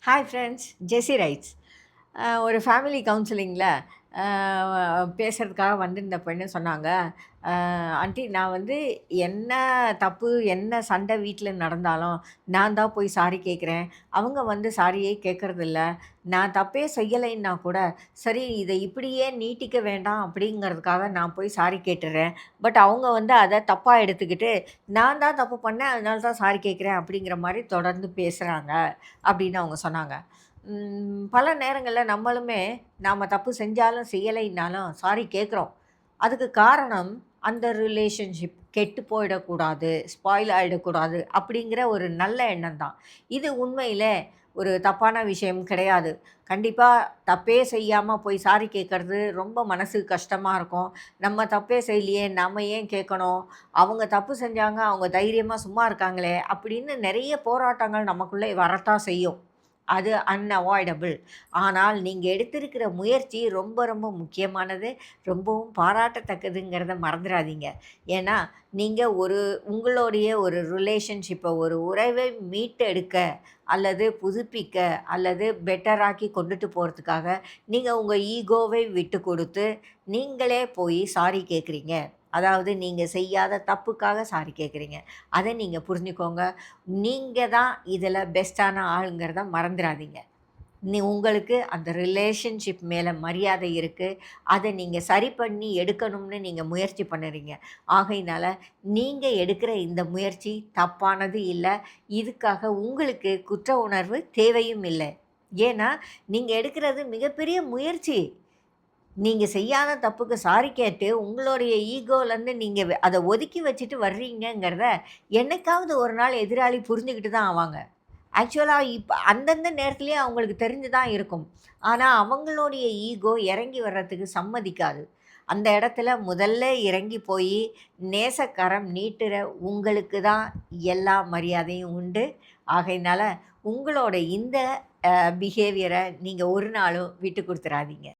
Hi friends, ஜெஸி rights. ஒரு family கவுன்சிலிங்கில் பேசுகிறதுக்காக வந்திருந்த பெண்ணு சொன்னாங்க, ஆண்டி நான் வந்து என்ன தப்பு, என்ன சண்டை வீட்டில் நடந்தாலும் நான் தான் போய் சாரி கேட்குறேன். அவங்க வந்து சாரியே கேட்குறதில்ல. நான் தப்பே செய்யலைன்னா கூட, சரி இதை இப்படியே நீட்டிக்க வேண்டாம் அப்படிங்கிறதுக்காக நான் போய் சாரி கேட்டுடுறேன். பட் அவங்க வந்து அதை தப்பாக எடுத்துக்கிட்டு, நான் தான் தப்பு பண்ணேன், அதனால தான் சாரி கேட்குறேன் அப்படிங்கிற மாதிரி தொடர்ந்து பேசுகிறாங்க அப்படின்னு அவங்க சொன்னாங்க. பல நேரங்கள்ல நம்மளுமே நாம தப்பு செஞ்சாலும், செய்யலைன்னாலும் சாரி கேட்குறோம். அதுக்கு காரணம் அந்த ரிலேஷன்ஷிப் கெட்டு போயிடக்கூடாது, ஸ்பாயில் ஆயிடக்கூடாது அப்படிங்கிற ஒரு நல்ல எண்ணம் தான். இது உண்மையிலே ஒரு தப்பான விஷயம் கிடையாது. கண்டிப்பா தப்பே செய்யாம போய் சாரி கேட்கறது ரொம்ப மனசுக்கு கஷ்டமா இருக்கும். நம்ம தப்பே செய்யலையே, நம்ம ஏன் கேட்கணும்? அவங்க தப்பு செஞ்சாங்க, அவங்க தைரியமா சும்மா இருக்காங்களே அப்படின்னு நெறைய போராட்டங்கள் நமக்குள்ளே வரத்தான் செய்யும். அது அன்அவாய்டபிள். ஆனால் நீங்க எடுத்திருக்கிற முயற்சி ரொம்ப ரொம்ப முக்கியமானது. ரொம்பவும் பாராட்டத்தக்கதுங்கிறத மறந்துறாதீங்க. ஏன்னா, நீங்க உங்களுடைய ஒரு ரிலேஷன்ஷிப்ப, ஒரு உறவை மீட்டெடுக்க அல்லது புதுப்பிக்க அல்லது பெட்டராக்கி கொண்டுட்டு போறதுக்காக, நீங்க உங்க ஈகோவை விட்டு குடுத்து, நீங்களே போய் சாரி கேட்குறீங்க. அதாவது நீங்க செய்யாத தப்புக்காக சாரி கேட்குறீங்க. அத நீங்க புரிஞ்சுக்கோங்க. நீங்க தான் இதில பெஸ்ட்டான ஆளுங்கிறத மறந்துறாதீங்க. உங்களுக்கு அந்த ரிலேஷன்ஷிப் மேல மரியாதை இருக்கு. அத நீங்க சரி பண்ணி எடுக்கணும்னு நீங்க முயற்சி பண்ணுறீங்க. ஆகையினால நீங்க எடுக்கிற இந்த முயற்சி தப்பானது இல்ல. இதுக்காக உங்களுக்கு குற்ற உணர்வு தேவையும் இல்ல. ஏன்னா, நீங்க எடுக்கிறது மிகப்பெரிய முயற்சி. நீங்க செய்யாத தப்புக்கு சாரி கேட்டு, உங்களுடைய ஈகோலேருந்து நீங்க அத ஒதுக்கி வச்சுட்டு வர்றீங்கங்கிறத, என்னைக்காவது ஒரு நாள் எதிராளி புரிஞ்சுகிட்டு தான் ஆவாங்க. ஆக்சுவலா அந்தந்த நேரத்திலேயே அவங்களுக்கு தெரிஞ்சு தான் இருக்கும். ஆனா, அவங்களுடைய ஈகோ இறங்கி வர்றதுக்கு சம்மதிக்காது. அந்த இடத்துல முதல்ல இறங்கி போயி, நேசக்கரம் நீட்டுற உங்களுக்கு தான் எல்லா மரியாதையும் உண்டு. ஆகையினால, உங்களோட இந்த பிஹேவியர நீங்க ஒரு நாளும் விட்டு குடுத்துறாதீங்க.